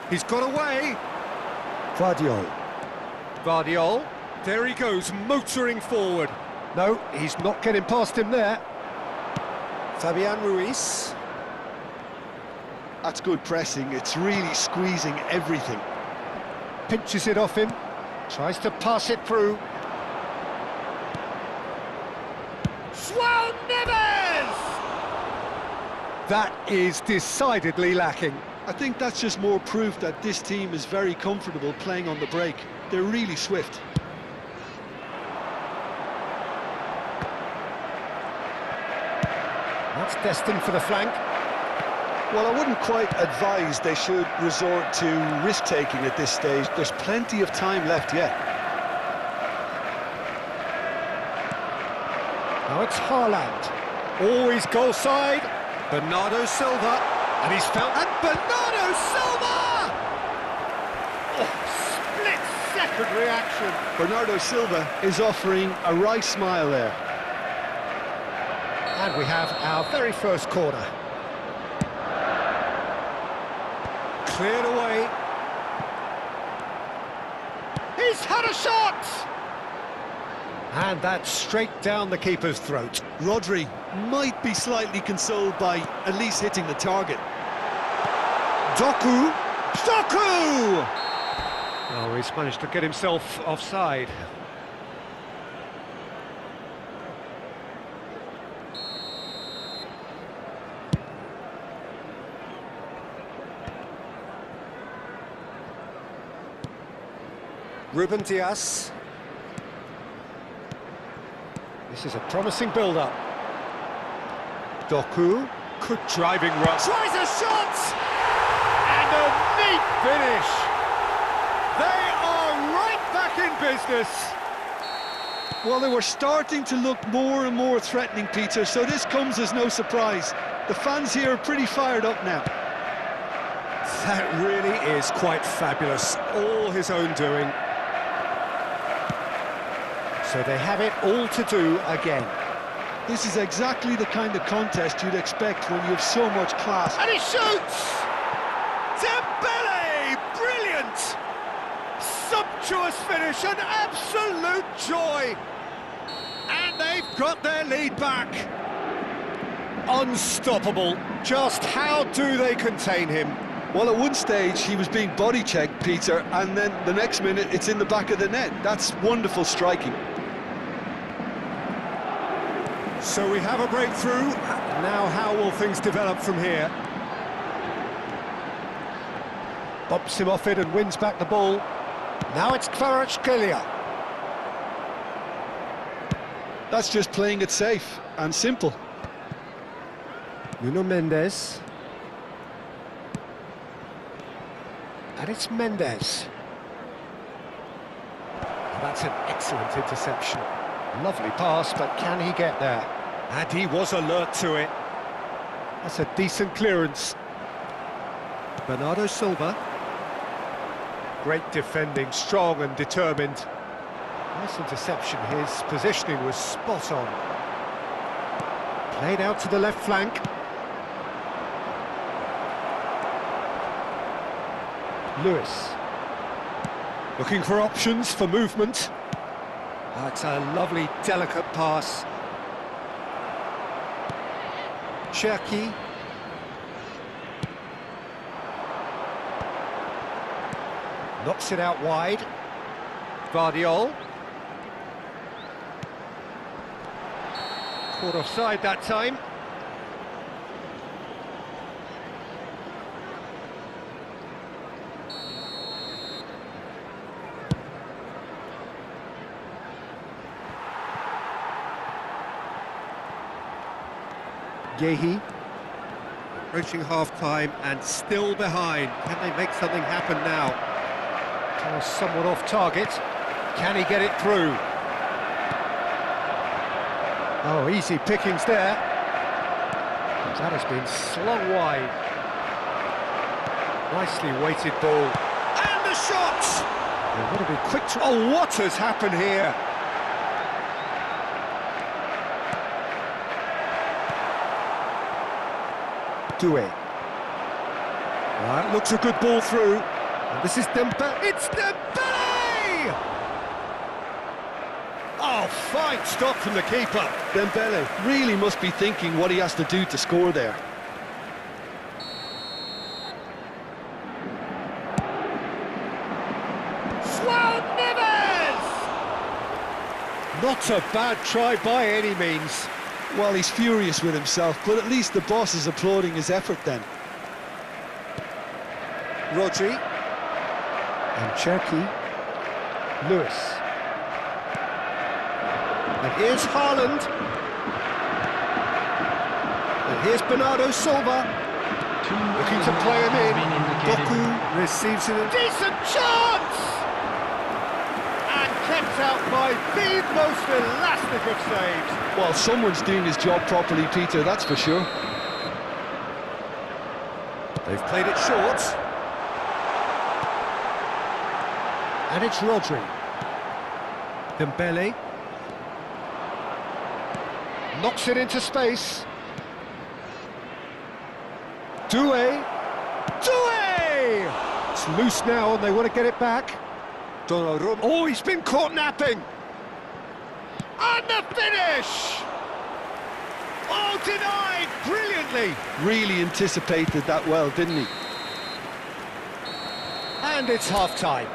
He's got away. Guardiol. Guardiol. There he goes, motoring forward. No, he's not getting past him there. Fabian Ruiz. That's good pressing, it's really squeezing everything. Pinches it off him. Tries to pass it through. João Neves! That is decidedly lacking. I think that's just more proof that this team is very comfortable playing on the break. They're really swift. That's destined for the flank. Well, I wouldn't quite advise they should resort to risk-taking at this stage. There's plenty of time left yet. Now it's Haaland. Always goal side. Bernardo Silva. And he's found... And Bernardo Silva! Oh, split-second reaction. Bernardo Silva is offering a wry smile there. And we have our very first corner. Cleared away. He's had a shot! And that's straight down the keeper's throat. Rodri might be slightly consoled by at least hitting the target. Doku! Doku! Oh, he's managed to get himself offside. Ruben Dias. This is a promising build-up. Doku. Good driving run. Tries a shot! And a neat finish! They are right back in business! Well, they were starting to look more and more threatening, Peter, so this comes as no surprise. The fans here are pretty fired up now. That really is quite fabulous. All his own doing. So they have it all to do again. This is exactly the kind of contest you'd expect when you have so much class. And he shoots! Dembele! Brilliant! Sumptuous finish, an absolute joy! And they've got their lead back. Unstoppable. Just how do they contain him? Well, at one stage he was being body-checked, Peter, and then the next minute it's in the back of the net. That's wonderful striking. So we have a breakthrough. Now how will things develop from here? Bumps him off it and wins back the ball. Now it's Kvaratskhelia. That's just playing it safe and simple. Nuno Mendes. And it's Mendes. That's an excellent interception. Lovely pass, but can he get there? And he was alert to it. That's a decent clearance. Bernardo Silva. Great defending, strong and determined. Nice interception, his positioning was spot on. Played out to the left flank. Lewis. Looking for options for movement. That's a lovely, delicate pass. Cherki. Knocks it out wide. Guardiol. Caught offside that time. Yehi. Approaching half-time and still behind. Can they make something happen now? Pass somewhat off target. Can he get it through? Oh, easy pickings there. That has been slung wide. Nicely weighted ball. And the shot! They've got to be quick to... Oh, what has happened here? Doué. That looks a good ball through. And this is Dembele. It's Dembele! Oh, fine stop from the keeper. Dembele really must be thinking what he has to do to score there. Not a bad try by any means. Well, he's furious with himself, but at least the boss is applauding his effort then. Rodri. And Cherky. Lewis. And here's Haaland. And here's Bernardo Silva. Looking to play him in. Doku receives it. A decent chance! And kept out by the most elastic of saves. Well, someone's doing his job properly, Peter, that's for sure. They've played it short. And it's Rodri. Dembele. Knocks it into space. Doué. Doué! It's loose now and they want to get it back. Donnarumma. Oh, he's been caught napping. And the finish! Oh, denied brilliantly. Really anticipated that well, didn't he? And it's half-time.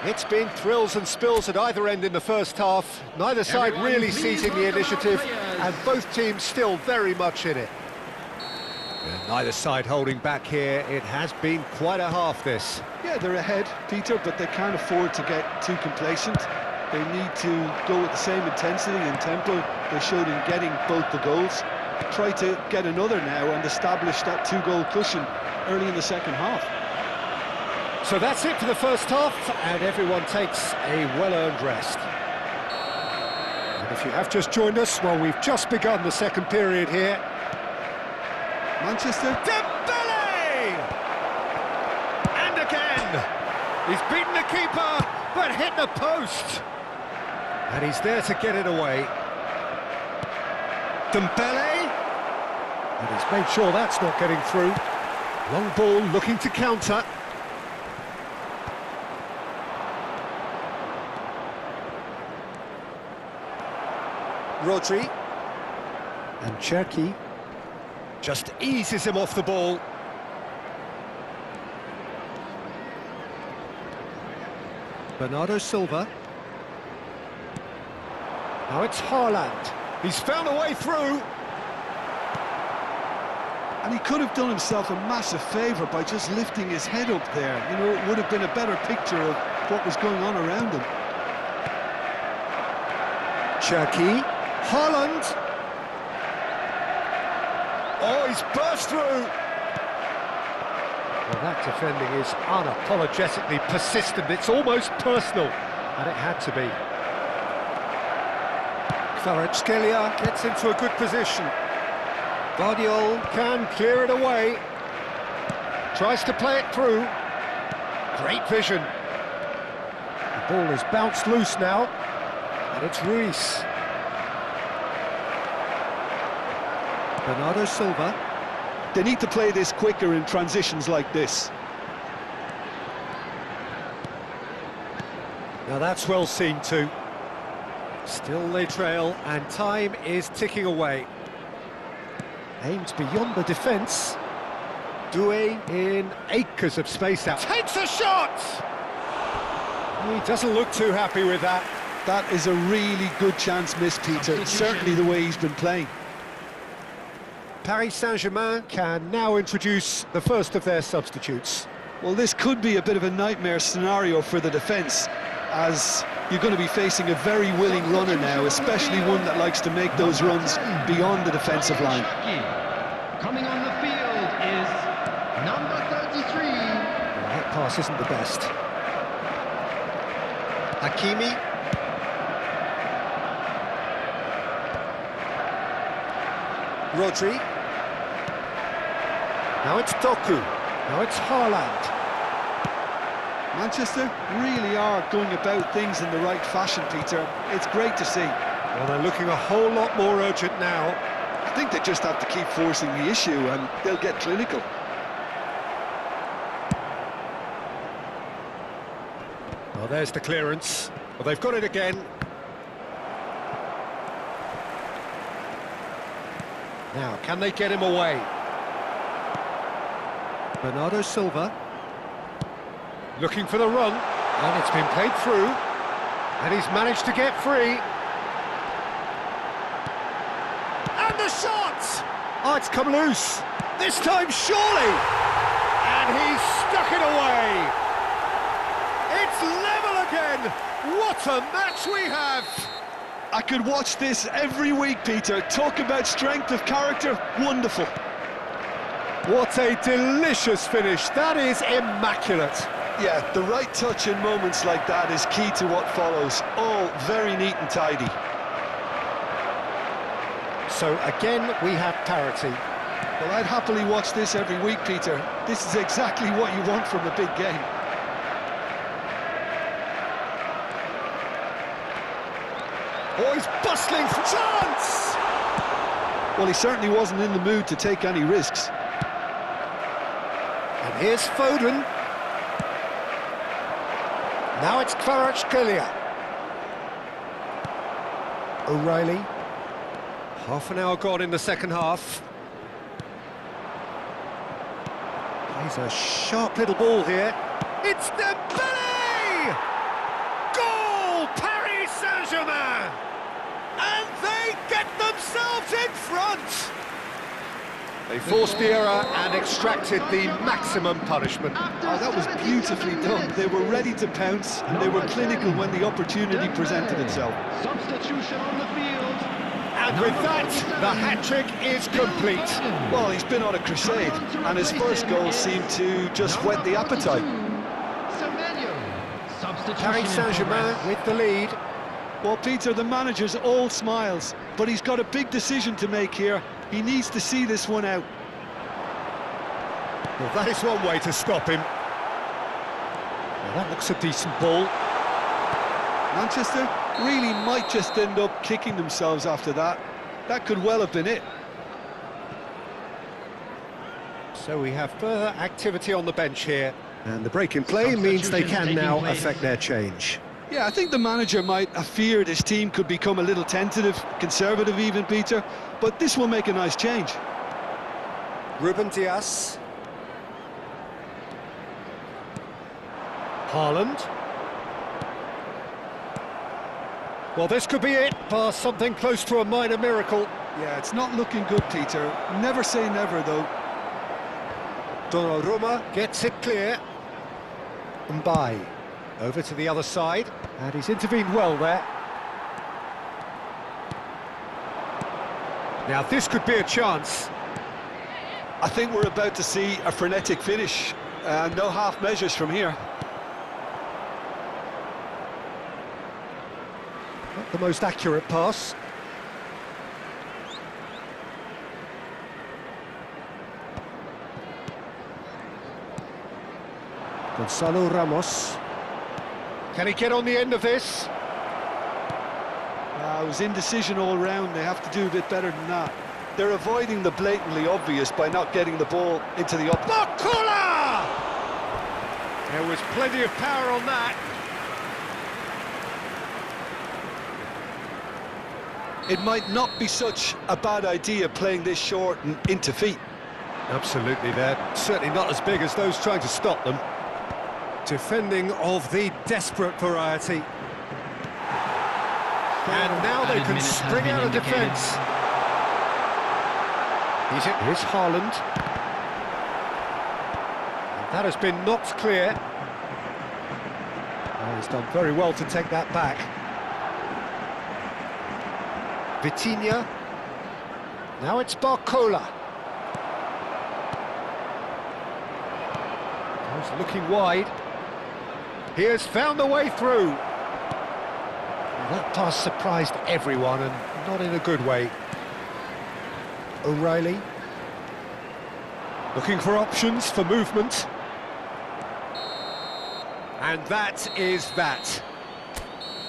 It's been thrills and spills at either end in the first half. Neither side really seizing the initiative, and both teams still very much in it. And neither side holding back here. It has been quite a half, this. Yeah, they're ahead, Peter, but they can't afford to get too complacent. They need to go with the same intensity and tempo they showed in getting both the goals. Try to get another now and establish that two-goal cushion early in the second half. So that's it for the first half, and everyone takes a well-earned rest. And if you have just joined us, well, we've just begun the second period here. Manchester. Dembele! And again! He's beaten the keeper, but hit the post. And he's there to get it away. Dembele! And he's made sure that's not getting through. Long ball looking to counter. Rodri. And Cherky just eases him off the ball. Bernardo Silva. Now it's Haaland. He's found a way through. And he could have done himself a massive favour by just lifting his head up there. You know, it would have been a better picture of what was going on around him. Cherky. Haaland. Oh, he's burst through. Well, that defending is unapologetically persistent. It's almost personal, and it had to be. Kvaratskhelia gets into a good position. Guardiol can clear it away. Tries to play it through. Great vision. The ball is bounced loose now, and it's Ruiz. Bernardo Silva. They need to play this quicker in transitions like this. Now that's well seen too. Still they trail, and time is ticking away. Aims beyond the defence. Doué in acres of space out. Takes a shot! He doesn't look too happy with that. That is a really good chance missed, Peter. Certainly the way he's been playing. Paris Saint-Germain can now introduce the first of their substitutes. Well, this could be a bit of a nightmare scenario for the defence, as you're going to be facing a very willing runner now, especially one that likes to make those runs beyond the defensive line. Coming on the field is number 33. Well, that pass isn't the best. Hakimi. Rodri. Now it's Doku. Now it's Haaland. Manchester really are going about things in the right fashion, Peter. It's great to see. Well, they're looking a whole lot more urgent now. I think they just have to keep forcing the issue and they'll get clinical. Well, there's the clearance. Well, they've got it again. Now, can they get him away? Bernardo Silva. Looking for the run. And it's been played through. And he's managed to get free. And the shot! Oh, it's come loose. This time, surely! And he's stuck it away! It's level again! What a match we have! I could watch this every week, Peter. Talk about strength of character, wonderful. What a delicious finish. That is immaculate. Yeah, the right touch in moments like that is key to what follows. All very neat and tidy. So again, we have parity. Well, I'd happily watch this every week, Peter. This is exactly what you want from a big game. Oh, he's bustling for chance! Well, he certainly wasn't in the mood to take any risks. And here's Foden. Now it's Kvaratskhelia. O'Reilly. Half an hour gone in the second half. Plays a sharp little ball here. It's Dembele! Goal! Paris Saint-Germain! And they get themselves in front! They forced the error and extracted the maximum punishment. Oh, that was beautifully done. They were ready to pounce, and they were clinical when the opportunity presented itself. Substitution on the field. And with that, the hat-trick is complete. Well, he's been on a crusade, and his first goal seemed to just whet the appetite. Paris Saint-Germain with the lead. Well, Peter, the manager's all smiles, but he's got a big decision to make here. He needs to see this one out. Well, that is one way to stop him. Well, that looks a decent ball. Manchester really might just end up kicking themselves after that. That could well have been it. So we have further activity on the bench here. And the break in play means they can now affect their change. Yeah, I think the manager might have feared his team could become a little tentative, conservative even, Peter, but this will make a nice change. Ruben Dias. Haaland. Well, this could be it, past something close to a minor miracle. Yeah, it's not looking good, Peter. Never say never, though. Donnarumma gets it clear. Mbaye over to the other side, and he's intervened well there. Now this could be a chance. I think we're about to see a frenetic finish. No half measures from here. Not the most accurate pass. Gonzalo Ramos. Can he get on the end of this? It was indecision all round. They have to do a bit better than that. They're avoiding the blatantly obvious by not getting the ball into the up. Bakula! There was plenty of power on that. It might not be such a bad idea playing this short and into feet. Absolutely, they're certainly not as big as those trying to stop them. Defending of the desperate variety. And now they can spring out of defence. Here's Haaland. And that has been knocked clear. Oh, he's done very well to take that back. Vitinha. Now it's Barcola. He's looking wide. He has found a way through. That pass surprised everyone, and not in a good way. O'Reilly. Looking for options for movement. And that is that.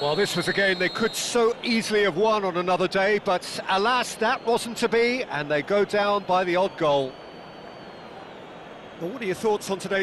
Well, this was a game they could so easily have won on another day, but alas, that wasn't to be, and they go down by the odd goal. Well, what are your thoughts on today's